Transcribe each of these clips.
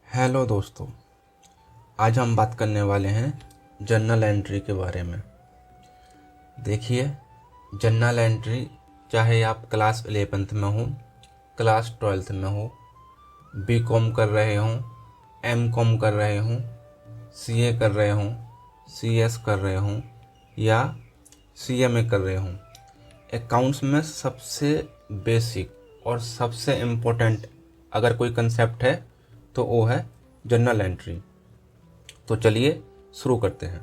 Hello दोस्तों, आज हम बात करने वाले हैं जर्नल एंट्री के बारे में। देखिए, जर्नल एंट्री चाहे आप क्लास 11th में हो, क्लास 12th में हो, बीकॉम कर रहे हों, एमकॉम कर रहे हों, सीए कर रहे हों, सीएस कर रहे हों या सीएमए कर रहे हों, अकाउंट्स में सबसे बेसिक और सबसे इम्पोर्टेंट अगर कोई कंसेप्ट है तो वो है जर्नल एंट्री। तो चलिए शुरू करते हैं।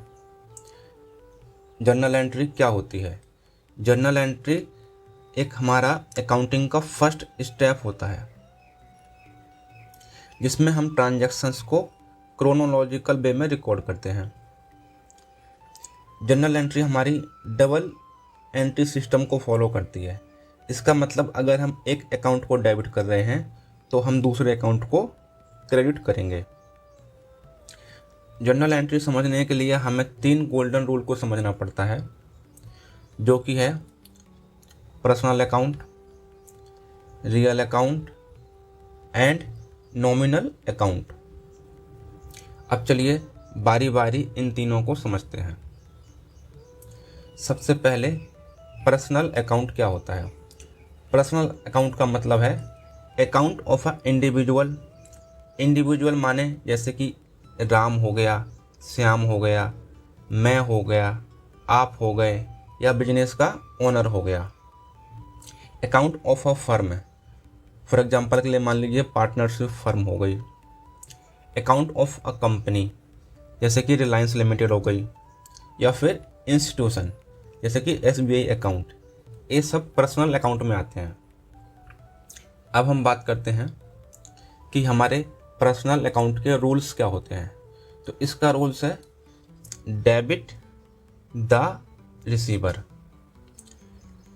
जर्नल एंट्री क्या होती है? जर्नल एंट्री एक हमारा अकाउंटिंग का फर्स्ट स्टेप होता है, जिसमें हम ट्रांजैक्शंस को क्रोनोलॉजिकल वे में रिकॉर्ड करते हैं। जर्नल एंट्री हमारी डबल एंट्री सिस्टम को फॉलो करती है। इसका मतलब अगर हम एक अकाउंट को डेबिट कर रहे हैं तो हम दूसरे अकाउंट को क्रेडिट करेंगे। जर्नल एंट्री समझने के लिए हमें 3 गोल्डन रूल को समझना पड़ता है, जो कि है personal account, real account and nominal account. अब चलिए बारी बारी इन तीनों को समझते हैं। सबसे पहले पर्सनल अकाउंट क्या होता है? पर्सनल अकाउंट का मतलब है account of a individual. Individual माने जैसे कि राम हो गया, श्याम हो गया, मैं हो गया, आप हो गए, या बिजनेस का ओनर हो गया। अकाउंट ऑफ अ फर्म है, फॉर एग्जांपल के लिए मान लीजिए पार्टनरशिप फर्म हो गई। अकाउंट ऑफ अ कंपनी जैसे कि रिलायंस लिमिटेड हो गई, या फिर इंस्टीट्यूशन जैसे कि एसबीआई अकाउंट। ये सब पर्सनल अकाउंट में आते हैं। अब हम बात करते हैं कि हमारे पर्सनल अकाउंट के रूल्स क्या होते हैं। तो इसका रूल्स है debit the receiver,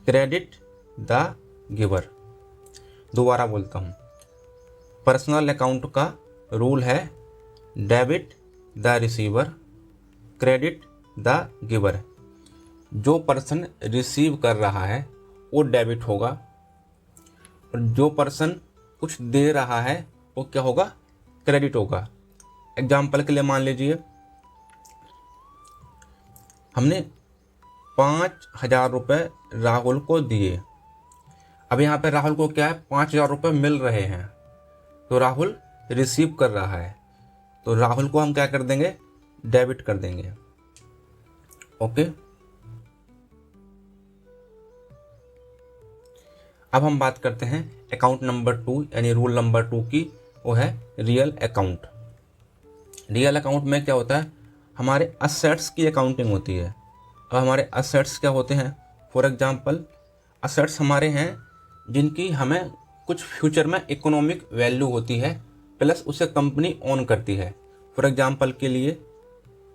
credit the giver. दोबारा बोलता हूँ, पर्सनल अकाउंट का रूल है debit the receiver, credit the giver. जो पर्सन रिसीव कर रहा है वो डेबिट होगा, और जो पर्सन कुछ दे रहा है वो क्या होगा? क्रेडिट होगा। एग्जाम्पल के लिए मान लीजिए हमने 5,000 रुपये राहुल को दिए। अब यहाँ पे राहुल को क्या है, 5,000 रुपये मिल रहे हैं, तो राहुल रिसीव कर रहा है, तो राहुल को हम क्या कर देंगे? डेबिट कर देंगे। ओके। अब हम बात करते हैं अकाउंट नंबर 2 यानी रूल नंबर 2 की, वो है रियल अकाउंट। रियल अकाउंट में क्या होता है? हमारे असेट्स की अकाउंटिंग होती है। अब हमारे असेट्स क्या होते हैं? फॉर एग्जांपल असेट्स हमारे हैं जिनकी हमें कुछ फ्यूचर में इकोनॉमिक वैल्यू होती है, प्लस उसे कंपनी ओन करती है। फॉर एग्जांपल के लिए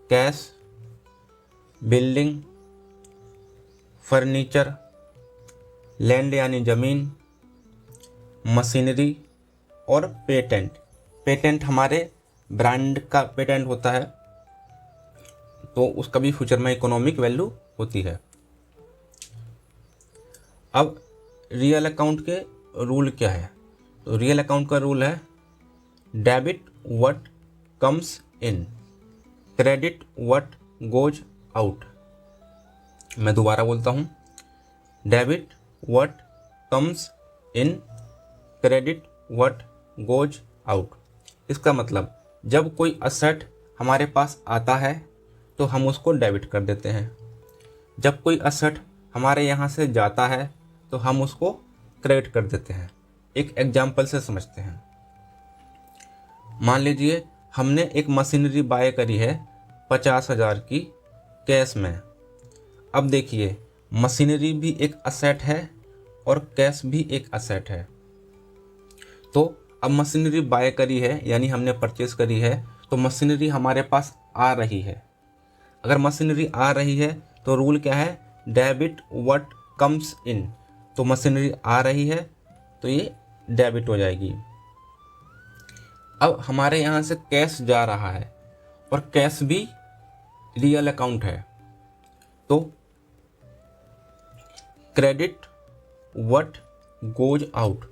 कैश, बिल्डिंग, फर्नीचर, लैंड यानी ज़मीन, मशीनरी और पेटेंट। पेटेंट हमारे ब्रांड का पेटेंट होता है, तो उसका भी फ्यूचर में इकोनॉमिक वैल्यू होती है। अब रियल अकाउंट के रूल क्या है? तो रियल अकाउंट का रूल है debit what comes in, credit what goes out. मैं दोबारा बोलता हूँ, debit what comes in, credit what goes out. इसका मतलब जब कोई असेट हमारे पास आता है तो हम उसको डेबिट कर देते हैं, जब कोई असेट हमारे यहाँ से जाता है तो हम उसको क्रेडिट कर देते हैं। एक एग्जाम्पल से समझते हैं। मान लीजिए हमने एक मशीनरी बाय करी है 50,000 की कैश में। अब देखिए, मशीनरी भी एक असेट है और कैश भी एक असेट है। तो अब मशीनरी बाय करी है यानी हमने परचेस करी है, तो मशीनरी हमारे पास आ रही है। अगर मशीनरी आ रही है तो रूल क्या है? Debit what comes in. तो मशीनरी आ रही है तो ये डेबिट हो जाएगी। अब हमारे यहाँ से कैश जा रहा है और कैश भी रियल अकाउंट है, तो क्रेडिट व्हाट गोज आउट,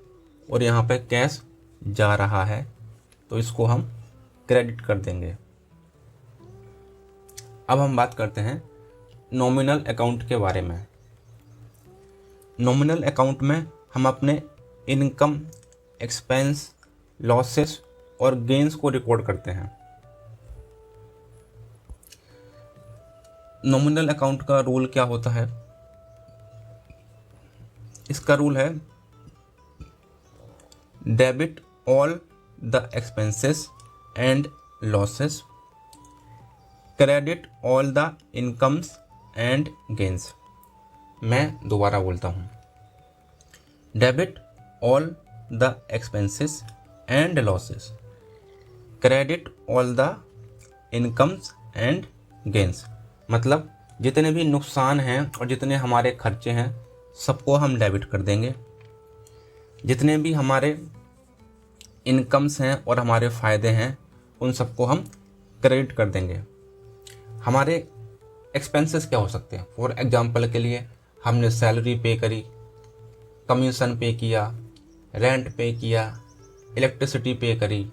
और यहाँ पे कैश जा रहा है तो इसको हम क्रेडिट कर देंगे। अब हम बात करते हैं नॉमिनल अकाउंट के बारे में। नॉमिनल अकाउंट में हम अपने इनकम, एक्सपेंस, लॉसेस और गेन्स को रिकॉर्ड करते हैं। नॉमिनल अकाउंट का रूल क्या होता है? इसका रूल है debit all the expenses and losses, credit all the incomes and gains. मैं दोबारा बोलता हूँ, debit all the expenses and losses, credit all the incomes and gains. मतलब जितने भी नुकसान हैं और जितने हमारे खर्चे हैं सबको हम डेबिट कर देंगे, जितने भी हमारे इनकम्स हैं और हमारे फ़ायदे हैं उन सबको हम क्रेडिट कर देंगे। हमारे एक्सपेंसेस क्या हो सकते हैं? फॉर एग्जांपल के लिए हमने सैलरी पे करी, कमीशन पे किया, रेंट पे किया, इलेक्ट्रिसिटी पे करी,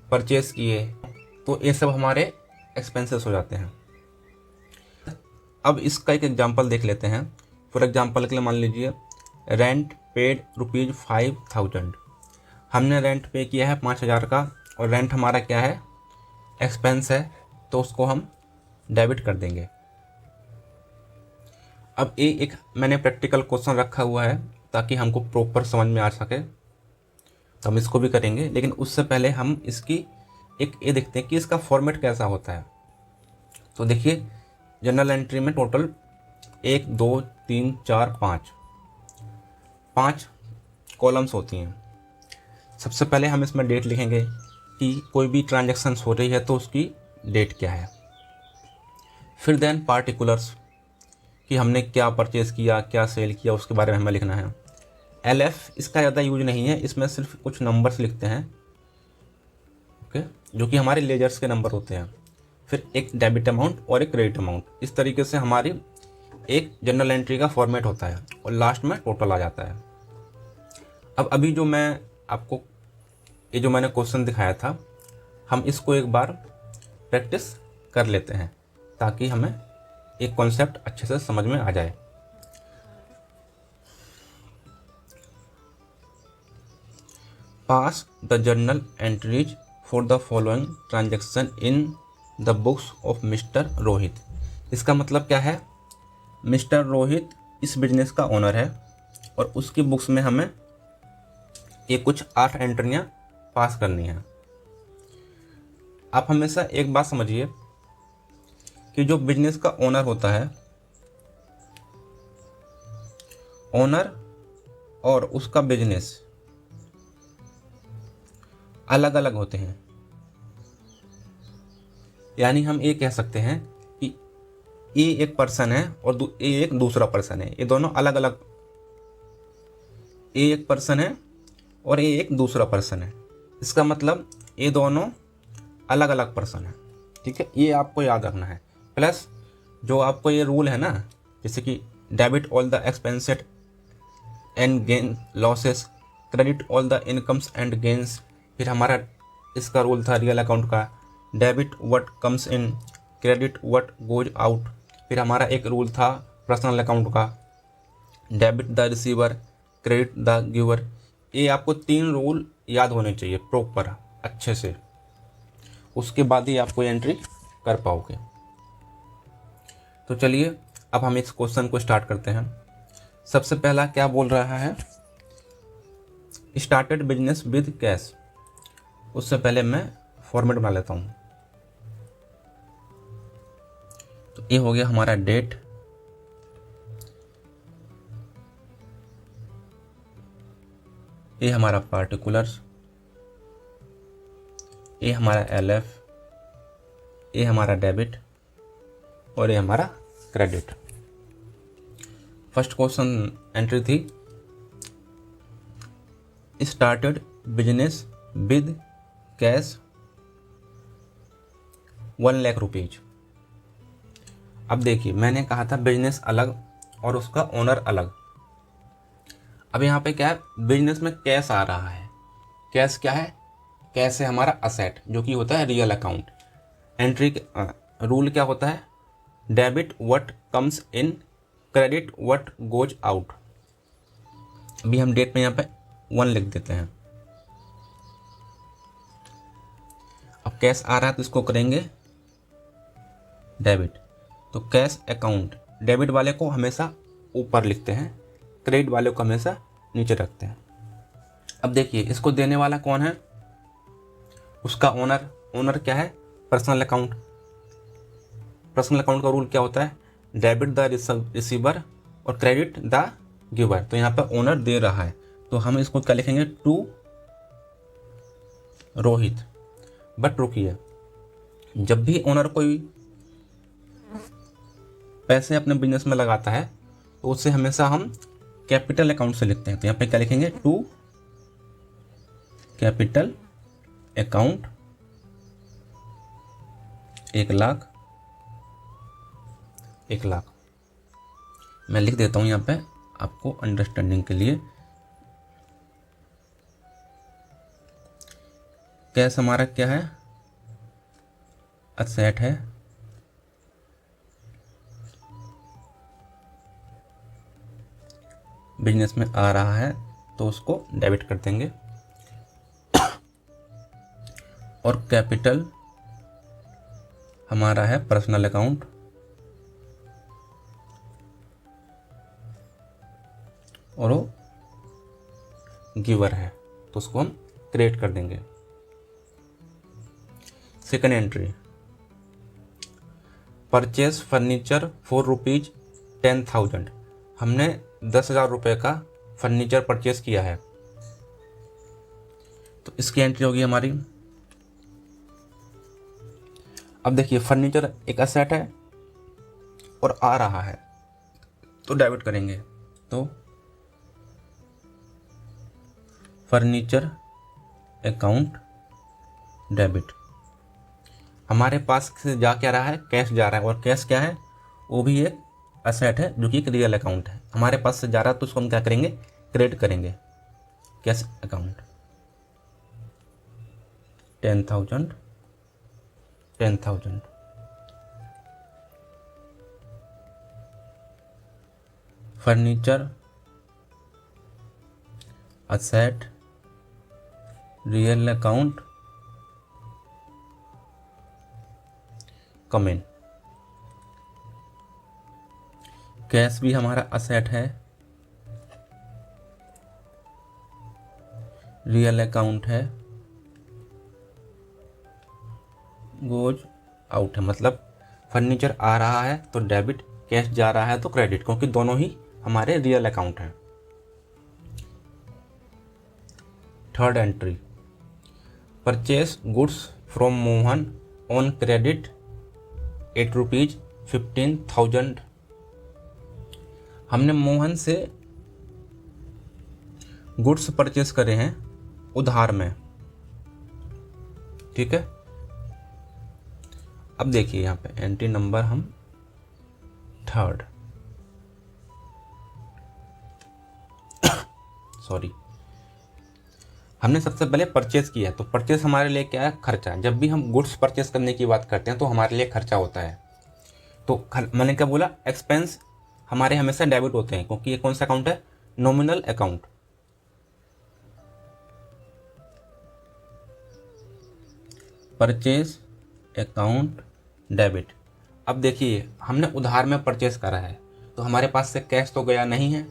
परचेस किए, तो ये सब हमारे एक्सपेंसेस हो जाते हैं। अब इसका एक एग्जांपल देख लेते हैं। फॉर एग्जांपल के लिए मान लीजिए रेंट पेड ₹5,000। हमने रेंट पे किया है 5,000 का और रेंट हमारा क्या है? एक्सपेंस है, तो उसको हम डेबिट कर देंगे। अब ये एक मैंने प्रैक्टिकल क्वेश्चन रखा हुआ है ताकि हमको प्रॉपर समझ में आ सके, तो हम इसको भी करेंगे। लेकिन उससे पहले हम इसकी एक ये देखते हैं कि इसका फॉर्मेट कैसा होता है। तो देखिए, जनरल एंट्री में टोटल 1 2 3 4 5 कॉलम्स होती हैं। सबसे पहले हम इसमें डेट लिखेंगे कि कोई भी ट्रांजैक्शंस हो रही है तो उसकी डेट क्या है। फिर देन पार्टिकुलर्स कि हमने क्या परचेज़ किया, क्या सेल किया, उसके बारे में हमें लिखना है। LF इसका ज़्यादा यूज नहीं है, इसमें सिर्फ कुछ नंबर्स लिखते हैं, ओके, जो कि हमारे लेजर्स के नंबर होते हैं। फिर एक डेबिट अमाउंट और एक क्रेडिट अमाउंट। इस तरीके से हमारी एक जनरल एंट्री का फॉर्मेट होता है और लास्ट में टोटल आ जाता है। अब अभी जो मैं आपको ये जो मैंने क्वेश्चन दिखाया था, हम इसको एक बार प्रैक्टिस कर लेते हैं ताकि हमें एक कॉन्सेप्ट अच्छे से समझ में आ जाए। Pass the journal entries for the following transaction in the books of mister Rohit. इसका मतलब क्या है? मिस्टर रोहित इस बिजनेस का ओनर है और उसकी बुक्स में हमें ये कुछ 8 एंट्रियाँ पास करनी है। आप हमेशा एक बात समझिए कि जो बिजनेस का ओनर होता है, ओनर और उसका बिजनेस अलग अलग होते हैं। यानी हम ये कह सकते हैं कि ये एक पर्सन है और ये एक दूसरा पर्सन है। ये दोनों अलग अलग, ये एक पर्सन है और ये एक दूसरा पर्सन है। इसका मतलब ये दोनों अलग अलग पर्सन है, ठीक है? ये आपको याद रखना है। प्लस जो आपको ये रूल है ना, जैसे कि debit all the expenses and gain losses, credit all the incomes and gains. फिर हमारा इसका रूल था रियल अकाउंट का, debit what comes in, credit what goes out. फिर हमारा एक रूल था पर्सनल अकाउंट का, debit the receiver, credit the giver. ये आपको 3 रूल याद होने चाहिए प्रॉपर अच्छे से, उसके बाद ही आप कोई एंट्री कर पाओगे। तो चलिए अब हम इस क्वेश्चन को स्टार्ट करते हैं। सबसे पहला क्या बोल रहा है? Started business with cash. उससे पहले मैं फॉर्मेट बना लेता हूँ। तो ये हो गया हमारा डेट, ये हमारा पार्टिकुलर्स, ये हमारा LF, ये हमारा डेबिट और ये हमारा क्रेडिट। फर्स्ट क्वेश्चन एंट्री थी started business with cash 1 lakh rupees. अब देखिए, मैंने कहा था बिजनेस अलग और उसका ओनर अलग। अब यहाँ पे क्या है? बिजनेस में कैश आ रहा है। कैश क्या है? कैश है हमारा असेट जो कि होता है रियल अकाउंट। एंट्री रूल क्या होता है, debit what comes in, credit what goes out. अभी हम डेट में यहाँ पे 1 लिख देते हैं। अब कैश आ रहा है तो इसको करेंगे डेबिट। तो कैश अकाउंट डेबिट वाले को हमेशा ऊपर लिखते हैं, क्रेडिट वाले को हमेशा नीचे रखते हैं। अब देखिए इसको देने वाला कौन है, उसका ओनर। ओनर क्या है, पर्सनल अकाउंट। पर्सनल अकाउंट का रूल क्या होता है, डेबिट द रिसीवर और क्रेडिट द गिवर। तो यहाँ पर ओनर दे रहा है तो हम इसको क्या लिखेंगे, टू रोहित। बट रुकिए, जब भी ओनर कोई पैसे अपने बिजनेस में लगाता है तो उससे हमेशा हम कैपिटल अकाउंट से लिखते हैं। तो यहाँ पे क्या लिखेंगे, टू कैपिटल अकाउंट 1,00,000। 1,00,000 मैं लिख देता हूँ यहाँ पे आपको अंडरस्टैंडिंग के लिए। कैश हमारा क्या है, असेट है। बिजनेस में आ रहा है तो उसको डेबिट कर देंगे। और कैपिटल हमारा है पर्सनल अकाउंट, और वो गिवर है तो उसको हम क्रिएट कर देंगे। Second entry, purchase furniture for ₹10,000। हमने 10,000 रुपये का फर्नीचर परचेज किया है तो इसकी एंट्री होगी हमारी। अब देखिए फर्नीचर एक असेट है और आ रहा है तो डेबिट करेंगे। तो फर्नीचर अकाउंट डेबिट। हमारे पास से जा क्या रहा है, कैश जा रहा है, और कैश क्या है, वो भी एक असेट है जो कि एक रियल अकाउंट है। हमारे पास से जा रहा है तो उसको हम क्या करेंगे, क्रेडिट करेंगे। Cash account 10,000 10,000। Furniture asset real account come in. Cash भी हमारा असेट है, रियल अकाउंट है, गोज आउट है। मतलब फर्नीचर आ रहा है तो डेबिट, कैश जा रहा है तो क्रेडिट, क्योंकि दोनों ही हमारे रियल अकाउंट हैं। Third entry, purchase goods from Mohan on credit ₹15,000। हमने मोहन से गुड्स परचेस करे हैं उधार में, ठीक है। अब देखिए यहाँ पे एंट्री नंबर हम थर्ड सॉरी, हमने सबसे पहले परचेस किया है। तो परचेस हमारे लिए क्या है, खर्चा। जब भी हम गुड्स परचेस करने की बात करते हैं तो हमारे लिए खर्चा होता है। तो मैंने क्या बोला, एक्सपेंस हमारे हमेशा डेबिट होते हैं, क्योंकि ये कौन सा अकाउंट है, nominal account. Purchase account debit. अब देखिए हमने उधार में परचेस करा है तो हमारे पास से कैश तो गया नहीं है,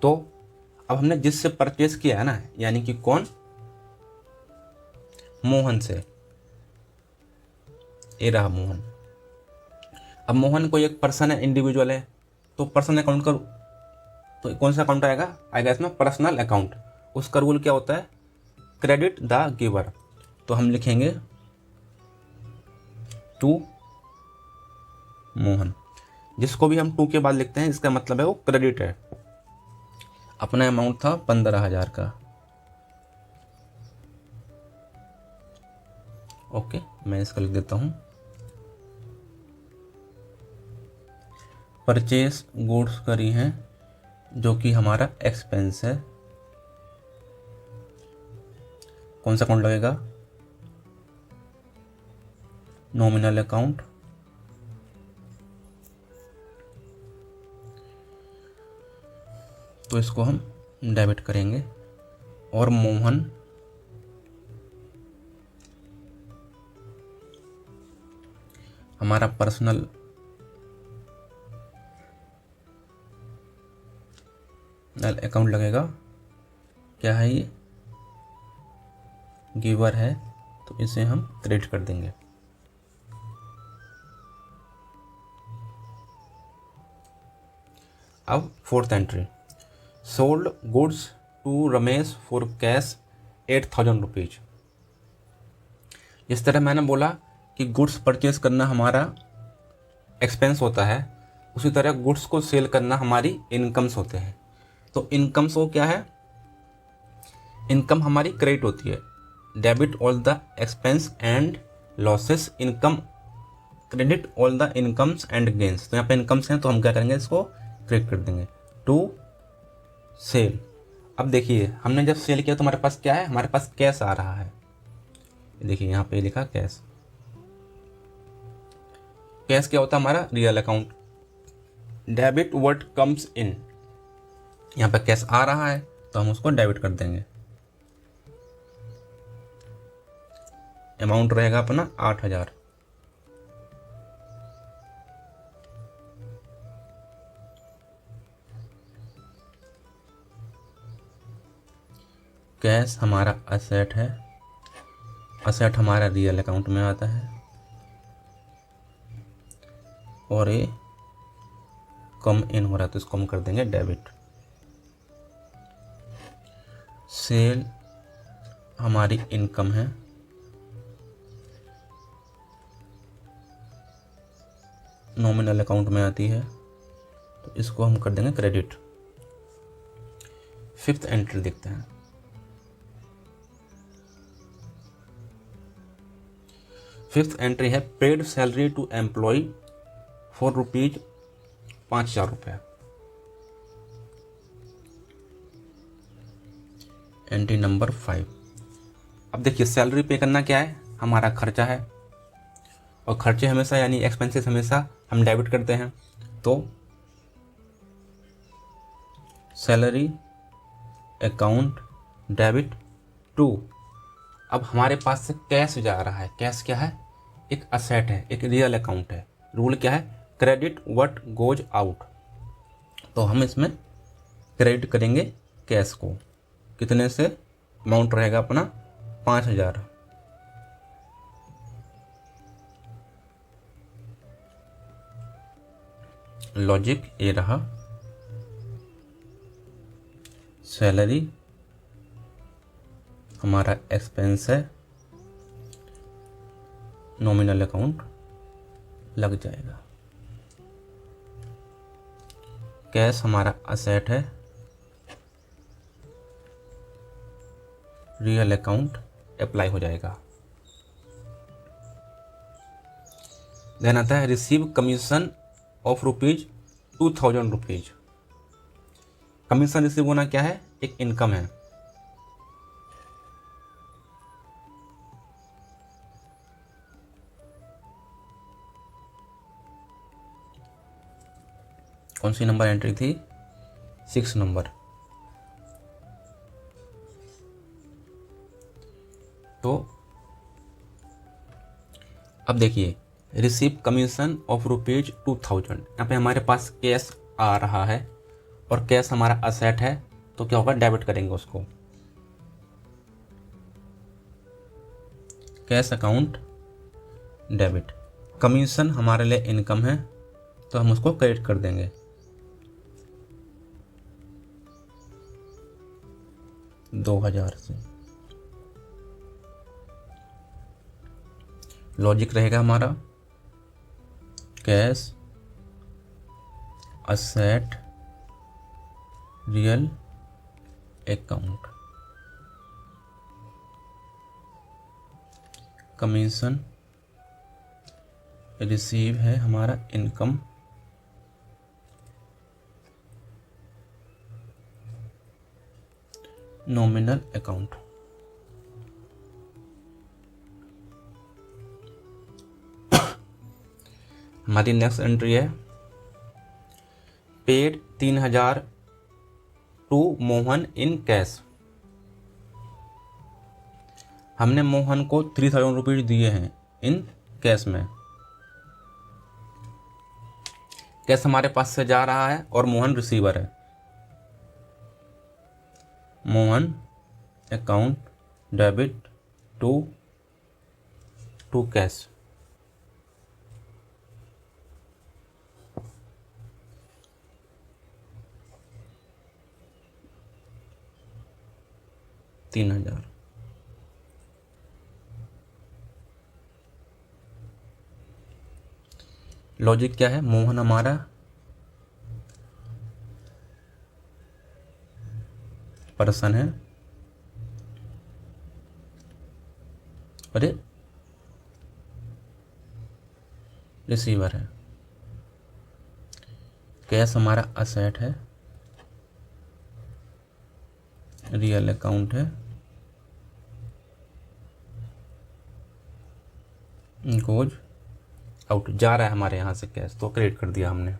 तो अब हमने जिससे परचेस किया है ना, यानी कि कौन, मोहन से। ये रहा मोहन। अब मोहन कोई एक पर्सन है, इंडिविजुअल है, तो पर्सनल अकाउंट का तो कौन सा अकाउंट आएगा इसमें, पर्सनल अकाउंट। उसका रूल क्या होता है, क्रेडिट द गिवर। तो हम लिखेंगे टू मोहन। जिसको भी हम टू के बाद लिखते हैं इसका मतलब है वो क्रेडिट है। अपना अमाउंट था 15,000 का। ओके, मैं इसका लिख देता हूं, परचेस गुड्स करी हैं जो कि हमारा एक्सपेंस है, कौन सा अकाउंट लगेगा, नॉमिनल अकाउंट। तो इसको हम डेबिट करेंगे। और मोहन हमारा पर्सनल अकाउंट लगेगा। क्या है ये, गिवर है, तो इसे हम क्रेडिट कर देंगे। अब fourth entry, sold goods to Ramesh for cash 8,000 rupees. जिस तरह मैंने बोला कि गुड्स परचेज करना हमारा एक्सपेंस होता है, उसी तरह गुड्स को सेल करना हमारी इनकम्स होते हैं। तो इनकम्स वो क्या है, इनकम हमारी क्रेडिट होती है। Debit all the expense and losses, income credit all the incomes and gains. तो यहाँ पे इनकम्स हैं तो हम क्या करेंगे, इसको क्रेडिट कर देंगे। टू सेल, अब देखिए हमने जब सेल किया तो हमारे पास क्या है, हमारे पास कैश आ रहा है। देखिए यहाँ पे लिखा कैश। कैश क्या होता है, हमारा real account. Debit what comes in, यहाँ पे कैश आ रहा है तो हम उसको डेबिट कर देंगे। अमाउंट रहेगा अपना 8,000। कैश हमारा असेट है, असेट हमारा रियल अकाउंट में आता है, और ये कम इन हो रहा है तो इसको हम कर देंगे डेबिट। सेल हमारी इनकम है, नॉमिनल अकाउंट में आती है, तो इसको हम कर देंगे क्रेडिट। फिफ्थ एंट्री देखते हैं। फिफ्थ एंट्री है paid salary to employ for rupees 5,000 रुपये। Entry number 5। अब देखिए सैलरी पे करना क्या है, हमारा खर्चा है, और खर्चे हमेशा यानी एक्सपेंसेस हमेशा हम डेबिट करते हैं। तो सैलरी अकाउंट डेबिट टू, अब हमारे पास से कैश जा रहा है। कैश क्या है, एक असेट है, एक रियल अकाउंट है। रूल क्या है, क्रेडिट व्हाट गोज आउट। तो हम इसमें क्रेडिट करेंगे कैश को। कितने से, अमाउंट रहेगा अपना 5,000। लॉजिक ये रहा, सैलरी हमारा एक्सपेंस है, नॉमिनल अकाउंट लग जाएगा। कैश हमारा असेट है, रियल अकाउंट अप्लाई हो जाएगा। देन आता है receive commission of rupees 2,000 rupees. Commission receive होना क्या है, एक इनकम है। कौन सी नंबर एंट्री थी, 6 नंबर। तो अब देखिए रिसीव कमीशन ऑफ रुपीज 2,000, यहाँ पे हमारे पास कैश आ रहा है और कैश हमारा असेट है, तो क्या होगा, डेबिट करेंगे उसको। Cash account debit. कमीशन हमारे लिए इनकम है तो हम उसको क्रेडिट कर देंगे। $2,000 से। लॉजिक रहेगा हमारा cash asset real account, commission receive है हमारा इनकम, नॉमिनल अकाउंट। हमारी नेक्स्ट एंट्री है paid 3,000 to Mohan in cash. हमने मोहन को 3,000 रुपीज दिए हैं इन कैश में। कैश हमारे पास से जा रहा है और मोहन रिसीवर है। Mohan account debit to cash. तीन हजार। लॉजिक क्या है? मोहन हमारा पर्सन है और ये रिसीवर है। कैश हमारा असेट है, रियल अकाउंट है, गोज आउट, जा रहा है हमारे यहाँ से कैश, तो क्रेडिट कर दिया हमने।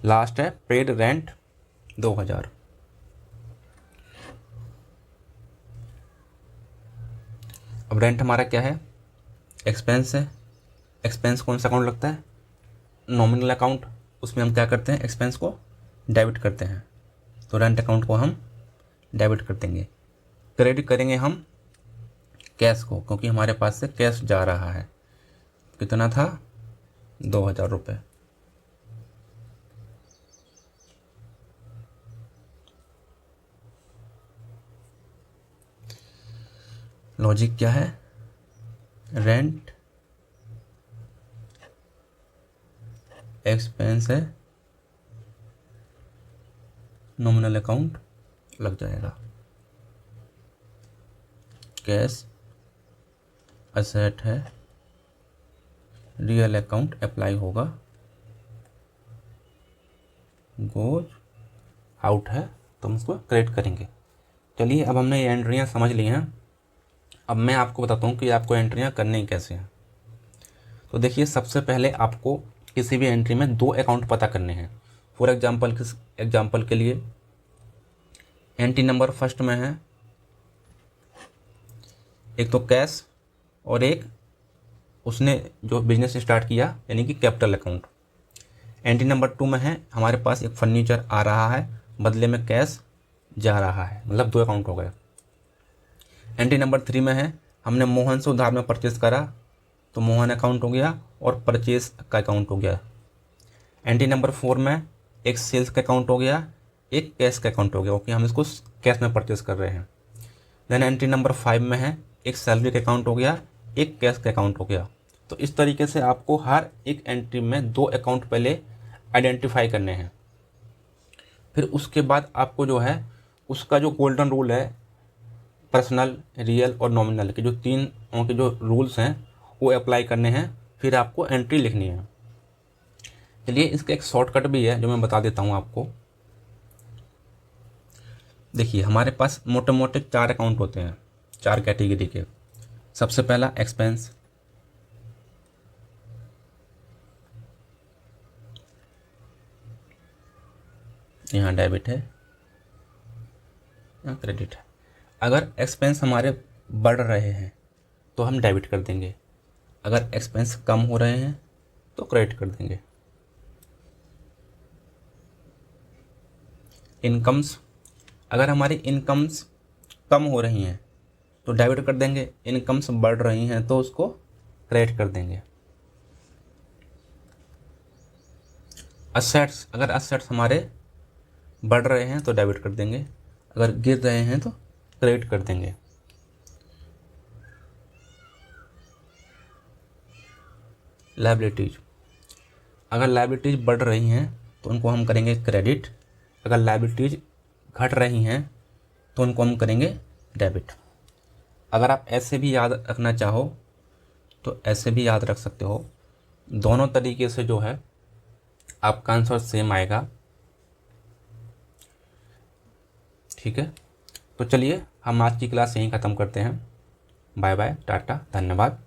लास्ट है पेड रेंट 2,000। अब रेंट हमारा क्या है? एक्सपेंस है। एक्सपेंस कौन सा अकाउंट लगता है? Nominal account. उसमें हम क्या करते हैं? एक्सपेंस को डेबिट करते हैं। तो रेंट अकाउंट को हम डेबिट कर देंगे। क्रेडिट करेंगे हम कैश को, क्योंकि हमारे पास से कैश जा रहा है। कितना था? 2,000 रुपये। लॉजिक क्या है? रेंट एक्सपेंस है, नॉमिनल अकाउंट लग जाएगा। कैश असेट है, रियल अकाउंट अप्लाई होगा, गोज आउट है तो हम उसको क्रेडिट करेंगे। चलिए, अब हमने ये एंट्रियाँ समझ ली हैं। अब मैं आपको बताता हूँ कि आपको एंट्रियाँ करनी कैसे हैं। तो देखिए, सबसे पहले आपको किसी भी एंट्री में 2 अकाउंट पता करने हैं। फॉर एग्जाम्पल के लिए एंट्री नंबर फर्स्ट में है एक तो कैश और एक उसने जो बिजनेस स्टार्ट किया यानी कि कैपिटल अकाउंट। एंट्री नंबर 2 में है हमारे पास एक फर्नीचर आ रहा है, बदले में कैश जा रहा है, मतलब 2 अकाउंट हो गए। एंट्री नंबर 3 में है हमने मोहन से उधार में परचेस करा, तो मोहन अकाउंट हो गया और परचेस का अकाउंट हो गया। एंट्री नंबर 4 में एक सेल्स का अकाउंट हो गया, एक कैश का अकाउंट हो गया, क्योंकि हम इसको कैश में परचेस कर रहे हैं। देन एंट्री नंबर 5 में है एक सैलरी का अकाउंट हो गया, एक कैश का अकाउंट हो गया। तो इस तरीके से आपको हर एक एंट्री में 2 अकाउंट पहले आइडेंटिफाई करने हैं। फिर उसके बाद आपको जो है उसका जो गोल्डन रूल है, पर्सनल, रियल और नॉमिनल के जो 3 के जो रूल्स हैं वो अप्लाई करने हैं। फिर आपको एंट्री लिखनी है। चलिए, इसका एक शॉर्टकट भी है जो मैं बता देता हूँ आपको। देखिए, हमारे पास मोटे मोटे 4 अकाउंट होते हैं, 4 कैटेगरी के। सबसे पहला एक्सपेंस, यहाँ डेबिट है, यहाँ क्रेडिट है। अगर एक्सपेंस हमारे बढ़ रहे हैं तो हम डेबिट कर देंगे, अगर एक्सपेंस कम हो रहे हैं तो क्रेडिट कर देंगे। इनकम्स, अगर हमारी इनकम्स कम हो रही हैं तो डेबिट कर देंगे, इनकम्स बढ़ रही हैं तो उसको क्रेडिट कर देंगे। असेट्स, अगर असेट्स हमारे बढ़ रहे हैं तो डेबिट कर देंगे, अगर गिर रहे हैं तो क्रेडिट कर देंगे। लायबिलिटीज, अगर लायबिलिटीज बढ़ रही हैं तो उनको हम करेंगे क्रेडिट, अगर लायबिलिटीज घट रही हैं तो उनको हम करेंगे डेबिट। अगर आप ऐसे भी याद रखना चाहो तो ऐसे भी याद रख सकते हो। दोनों तरीके से जो है आपका आंसर सेम आएगा। ठीक है, तो चलिए हम आज की क्लास यहीं ख़त्म करते हैं। बाय बाय, टाटा, धन्यवाद।